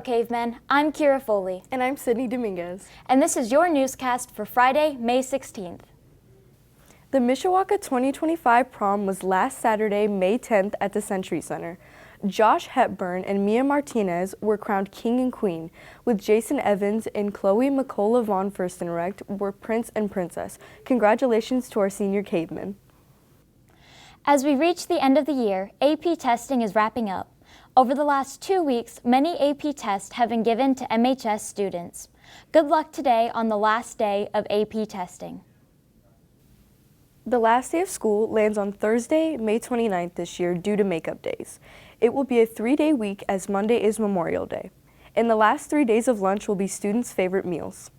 Hello, Cavemen. I'm Kira Foley. And I'm Sydney Dominguez. And this is your newscast for Friday, May 16th. The Mishawaka 2025 prom was last Saturday, May 10th at the Century Center. Josh Hepburn and Mia Martinez were crowned king and queen, with Jason Evans and Chloe McCullough von Furstenrecht were prince and princess. Congratulations to our senior cavemen. As we reach the end of the year, AP testing is wrapping up. Over the last 2 weeks, many AP tests have been given to MHS students. Good luck today on the last day of AP testing. The last day of school lands on Thursday, May 29th this year due to makeup days. It will be a 3-day week as Monday is Memorial Day. And the last 3 days of lunch will be students' favorite meals.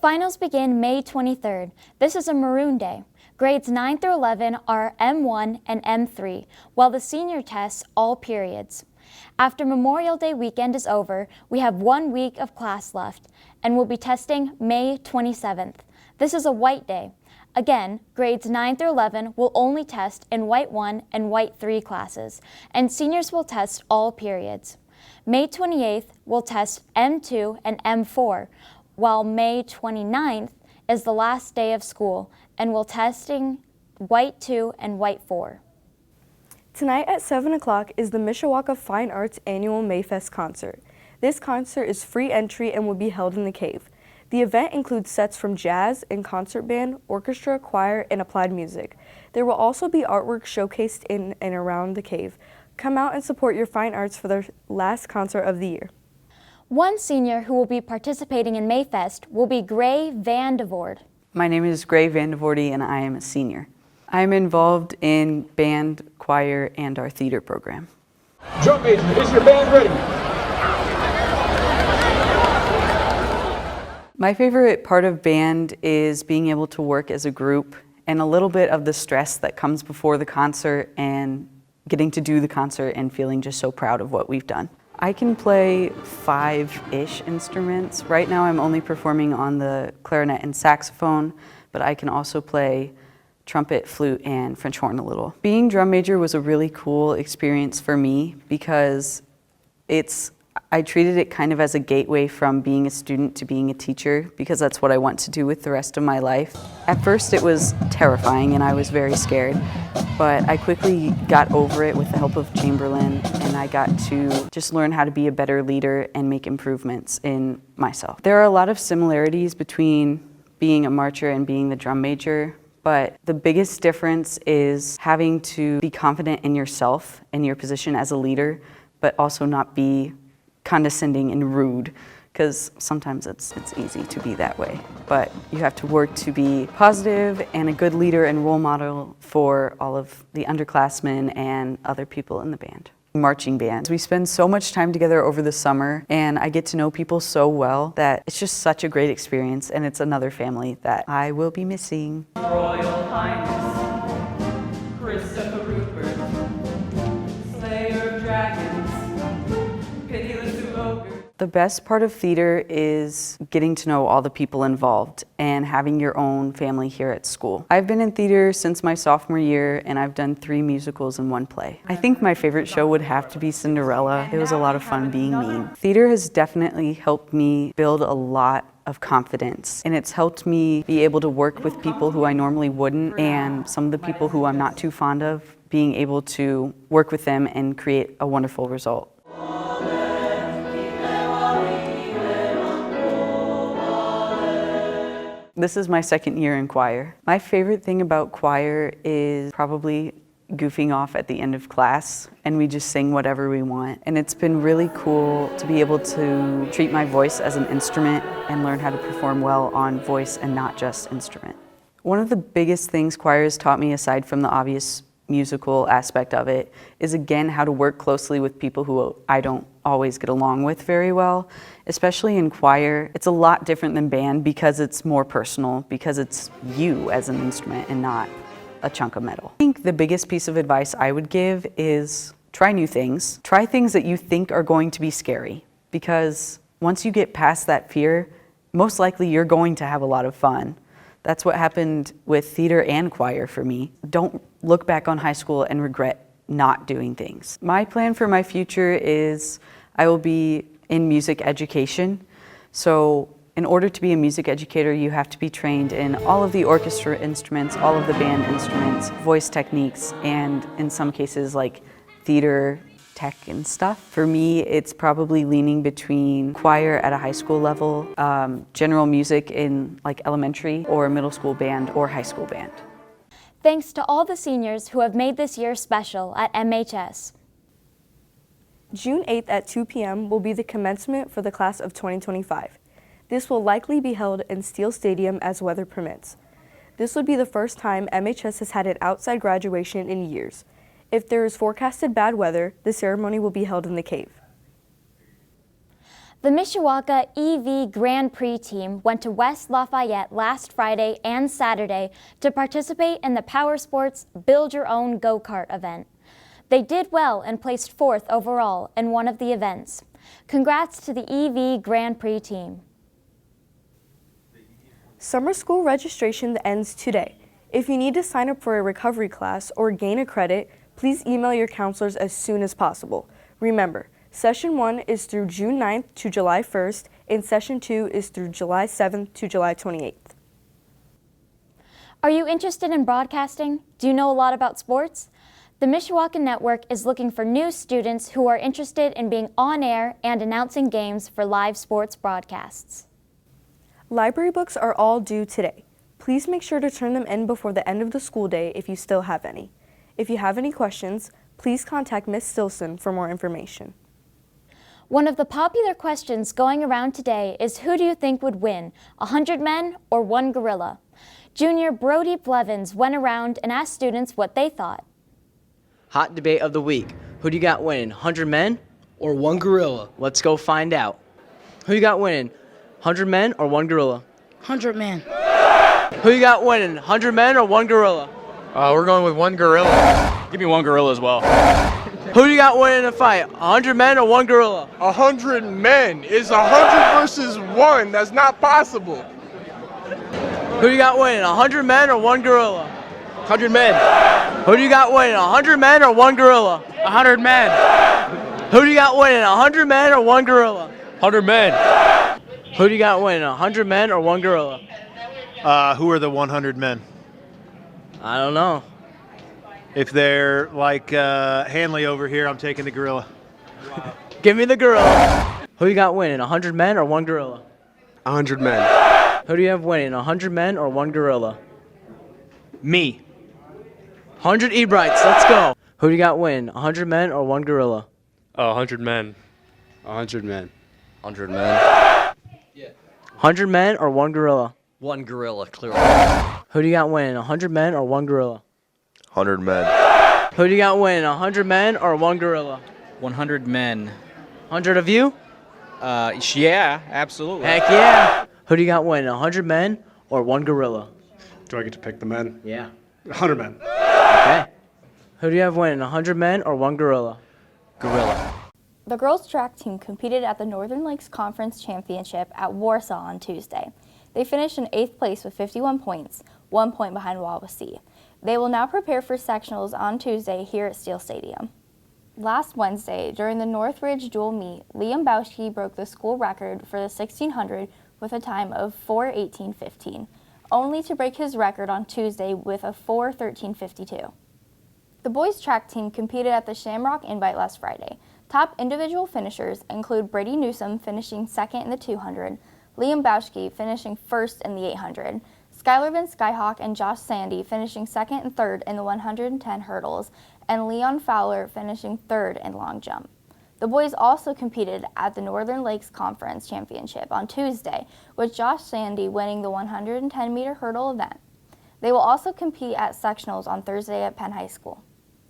Finals begin May 23rd. This is a Maroon Day. Grades 9 through 11 are M1 and M3, while the senior tests all periods. After Memorial Day weekend is over, we have 1 week of class left, and we'll be testing May 27th. This is a white day. Again, grades 9 through 11 will only test in White 1 and White 3 classes, and seniors will test all periods. May 28th will test M2 and M4, while May 29th is the last day of school, and we'll testing White 2 and White 4. Tonight at 7 o'clock is the Mishawaka Fine Arts Annual Mayfest concert. This concert is free entry and will be held in the cave. The event includes sets from jazz and concert band, orchestra, choir, and applied music. There will also be artwork showcased in and around the cave. Come out and support your fine arts for their last concert of the year. One senior who will be participating in Mayfest will be Gray Van de Voorde. My name is Gray Van de Voorde and I am a senior. I am involved in band, choir, and our theater program. Drum major, is your band ready? My favorite part of band is being able to work as a group and a little bit of the stress that comes before the concert and getting to do the concert and feeling just so proud of what we've done. I can play 5-ish instruments. Right now I'm only performing on the clarinet and saxophone, but I can also play trumpet, flute, and French horn a little. Being drum major was a really cool experience for me because I treated it kind of as a gateway from being a student to being a teacher because that's what I want to do with the rest of my life. At first it was terrifying and I was very scared, but I quickly got over it with the help of Chamberlain and I got to just learn how to be a better leader and make improvements in myself. There are a lot of similarities between being a marcher and being the drum major, but the biggest difference is having to be confident in yourself and your position as a leader, but also not be condescending and rude, because sometimes it's easy to be that way. But you have to work to be positive and a good leader and role model for all of the underclassmen and other people in the band. Marching band. We spend so much time together over the summer and I get to know people so well that it's just such a great experience and it's another family that I will be missing. Royal Highness Christopher Rupert, Slayer of Dragons, Pitiless to Ogre. The best part of theater is getting to know all the people involved and having your own family here at school. I've been in theater since my sophomore year and I've done 3 musicals and 1 play. I think my favorite show would have to be Cinderella. It was a lot of fun being mean. Theater has definitely helped me build a lot of confidence and it's helped me be able to work with people who I normally wouldn't and some of the people who I'm not too fond of, being able to work with them and create a wonderful result. This is my 2nd year in choir. My favorite thing about choir is probably goofing off at the end of class and we just sing whatever we want. And it's been really cool to be able to treat my voice as an instrument and learn how to perform well on voice and not just instrument. One of the biggest things choir has taught me, aside from the obvious musical aspect of it, is again how to work closely with people who I don't always get along with very well. Especially in choir, it's a lot different than band because it's more personal, because it's you as an instrument and not a chunk of metal. I think the biggest piece of advice I would give is try new things. Try things that you think are going to be scary, because once you get past that fear, most likely you're going to have a lot of fun. That's what happened with theater and choir for me. Don't look back on high school and regret not doing things. My plan for my future is I will be in music education. So in order to be a music educator, you have to be trained in all of the orchestra instruments, all of the band instruments, voice techniques, and in some cases like theater, tech and stuff. For me, it's probably leaning between choir at a high school level, general music in like elementary or middle school band or high school band. Thanks to all the seniors who have made this year special at MHS. June 8th at 2 p.m. will be the commencement for the class of 2025. This will likely be held in Steele Stadium as weather permits. This would be the first time MHS has had an outside graduation in years. If there is forecasted bad weather, the ceremony will be held in the cave. The Mishawaka EV Grand Prix team went to West Lafayette last Friday and Saturday to participate in the Power Sports Build Your Own Go-Kart event. They did well and placed 4th overall in one of the events. Congrats to the EV Grand Prix team. Summer school registration ends today. If you need to sign up for a recovery class or gain a credit, please email your counselors as soon as possible. Remember, Session 1 is through June 9th to July 1st, and Session 2 is through July 7th to July 28th. Are you interested in broadcasting? Do you know a lot about sports? The Mishawaka Network is looking for new students who are interested in being on air and announcing games for live sports broadcasts. Library books are all due today. Please make sure to turn them in before the end of the school day if you still have any. If you have any questions, please contact Ms. Stilson for more information. One of the popular questions going around today is who do you think would win, 100 men or 1 gorilla? Junior Brody Blevins went around and asked students what they thought. Hot debate of the week. Who do you got winning, 100 men or 1 gorilla? Let's go find out. Who you got winning, 100 men or 1 gorilla? 100 men. Who you got winning, 100 men or 1 gorilla? We're going with 1 gorilla. Give me 1 gorilla as well. Who do you got winning a fight, 100 men or 1 gorilla? 100 men. It's 100 versus 1. That's not possible. Who do you got winning, 100 men or 1 gorilla? 100 men. Who do you got winning, 100 men or 1 gorilla? 100 men. Who do you got winning, 100 men or 1 gorilla? 100 men. Who do you got winning, 100 men or 1 gorilla? Who are the 100 men? I don't know. If they're like Hanley over here, I'm taking the gorilla. Give me the gorilla. Who you got winning, 100 men or 1 gorilla? 100 men. Who do you have winning, 100 men or 1 gorilla? Me. 100 Ebrights, let's go. Who do you got winning, 100 men or 1 gorilla? 100 men. 100 men. 100 men. 100 men or 1 gorilla? 1 gorilla, clearly. Who do you got winning, 100 men or 1 gorilla? 100 men. Who do you got winning, 100 men or 1 gorilla? 100 men. 100 of you? Yeah, absolutely. Heck yeah. Who do you got winning, 100 men or 1 gorilla? Do I get to pick the men? Yeah. 100 men. Okay. Who do you have winning, 100 men or 1 gorilla? Gorilla. The girls' track team competed at the Northern Lakes Conference Championship at Warsaw on Tuesday. They finished in 8th place with 51 points, 1 point behind Wawasee. They will now prepare for sectionals on Tuesday here at Steele Stadium. Last Wednesday, during the Northridge dual meet, Liam Bauschke broke the school record for the 1600 with a time of 4:18:15, only to break his record on Tuesday with a 4:13:52. The boys' track team competed at the Shamrock Invite last Friday. Top individual finishers include Brady Newsom finishing 2nd in the 200, Liam Bauschke finishing 1st in the 800, Skylar Van Skyhawk and Josh Sandy finishing 2nd and 3rd in the 110 hurdles, and Leon Fowler finishing 3rd in long jump. The boys also competed at the Northern Lakes Conference Championship on Tuesday, with Josh Sandy winning the 110-meter hurdle event. They will also compete at sectionals on Thursday at Penn High School.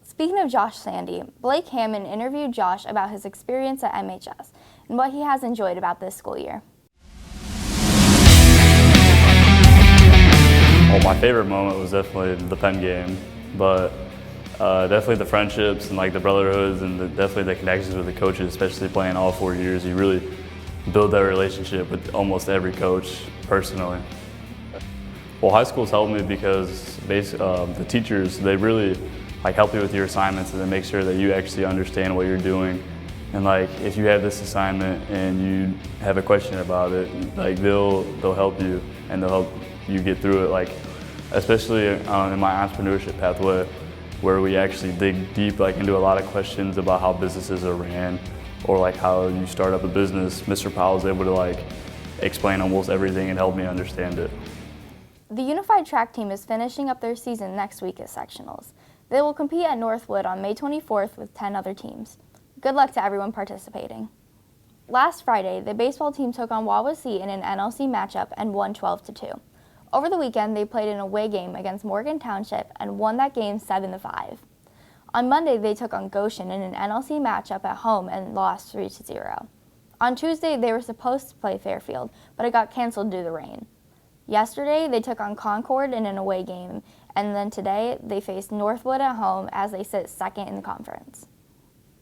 Speaking of Josh Sandy, Blake Hammond interviewed Josh about his experience at MHS and what he has enjoyed about this school year. Well, my favorite moment was definitely the Penn game, but definitely the friendships and like the brotherhoods and definitely the connections with the coaches, especially playing all 4 years. You really build that relationship with almost every coach personally. Well, high school's helped me because the teachers, they really help you with your assignments and they make sure that you actually understand what you're doing And like, if you have this assignment and you have a question about it, like they'll help you and they'll help you get through it. Like, especially in my entrepreneurship pathway, where we actually dig deep like into a lot of questions about how businesses are ran or like how you start up a business. Mr. Powell is able to like explain almost everything and help me understand it. The Unified Track Team is finishing up their season next week at sectionals. They will compete at Northwood on May 24th with 10 other teams. Good luck to everyone participating. Last Friday, the baseball team took on Wawasee in an NLC matchup and won 12-2. Over the weekend, they played an away game against Morgan Township and won that game 7-5. On Monday, they took on Goshen in an NLC matchup at home and lost 3-0. On Tuesday, they were supposed to play Fairfield, but it got canceled due to rain. Yesterday, they took on Concord in an away game, and then today, they faced Northwood at home as they sit second in the conference.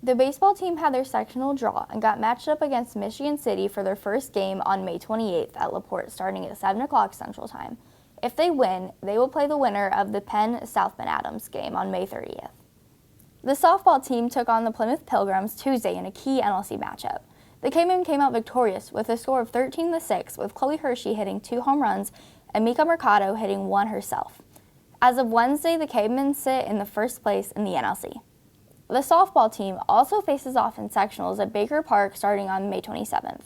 The baseball team had their sectional draw and got matched up against Michigan City for their first game on May 28th at LaPorte starting at 7 o'clock Central Time. If they win, they will play the winner of the Penn-South Bend Adams game on May 30th. The softball team took on the Plymouth Pilgrims Tuesday in a key NLC matchup. The Cavemen came out victorious with a score of 13-6, with Chloe Hershey hitting 2 home runs and Mika Mercado hitting 1 herself. As of Wednesday, the Cavemen sit in the first place in the NLC. The softball team also faces off in sectionals at Baker Park starting on May 27th.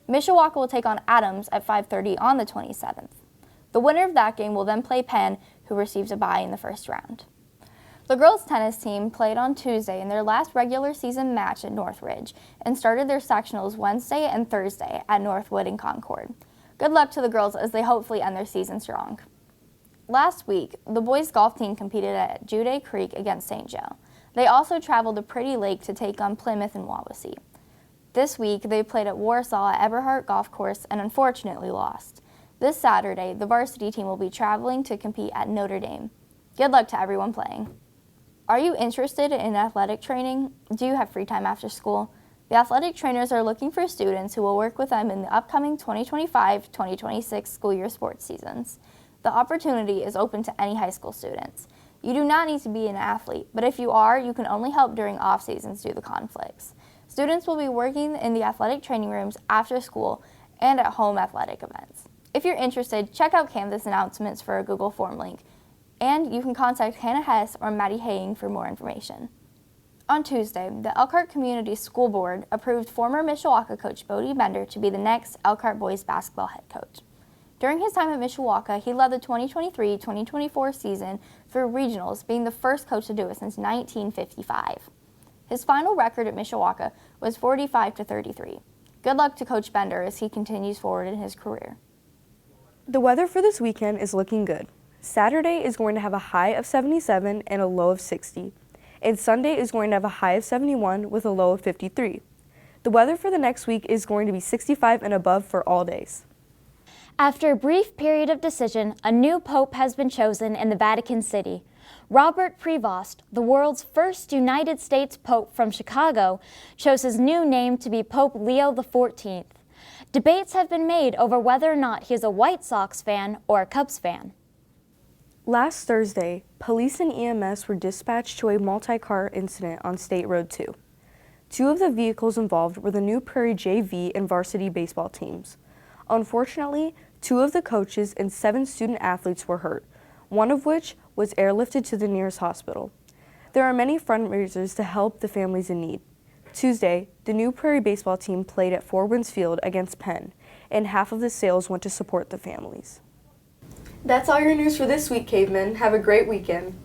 Mishawaka will take on Adams at 5:30 on the 27th. The winner of that game will then play Penn, who receives a bye in the first round. The girls' tennis team played on Tuesday in their last regular season match at Northridge and started their sectionals Wednesday and Thursday at Northwood and Concord. Good luck to the girls as they hopefully end their season strong. Last week, the boys' golf team competed at Jude Creek against St. Joe. They also traveled to Pretty Lake to take on Plymouth and Wawasee. This week, they played at Warsaw at Eberhart Golf Course and unfortunately lost. This Saturday, the varsity team will be traveling to compete at Notre Dame. Good luck to everyone playing. Are you interested in athletic training? Do you have free time after school? The athletic trainers are looking for students who will work with them in the upcoming 2025-2026 school year sports seasons. The opportunity is open to any high school students. You do not need to be an athlete, but if you are, you can only help during off seasons due to conflicts. Students will be working in the athletic training rooms after school and at home athletic events. If you're interested, check out Canvas announcements for a Google form link, and you can contact Hannah Hess or Maddie Haying for more information. On Tuesday, the Elkhart Community School Board approved former Mishawaka coach Bodie Bender to be the next Elkhart boys basketball head coach. During his time at Mishawaka, he led the 2023-2024 season through regionals, being the first coach to do it since 1955. His final record at Mishawaka was 45-33. Good luck to Coach Bender as he continues forward in his career. The weather for this weekend is looking good. Saturday is going to have a high of 77 and a low of 60. And Sunday is going to have a high of 71 with a low of 53. The weather for the next week is going to be 65 and above for all days. After a brief period of decision, a new pope has been chosen in the Vatican City. Robert Prevost, the world's first United States pope from Chicago, chose his new name to be Pope Leo XIV. Debates have been made over whether or not he is a White Sox fan or a Cubs fan. Last Thursday, police and EMS were dispatched to a multi-car incident on State Road 2. 2 of the vehicles involved were the New Prairie JV and varsity baseball teams. Unfortunately, 2 of the coaches and 7 student athletes were hurt, one of which was airlifted to the nearest hospital. There are many fundraisers to help the families in need. Tuesday, the New Prairie baseball team played at Four Winds Field against Penn, and half of the sales went to support the families. That's all your news for this week, Cavemen. Have a great weekend.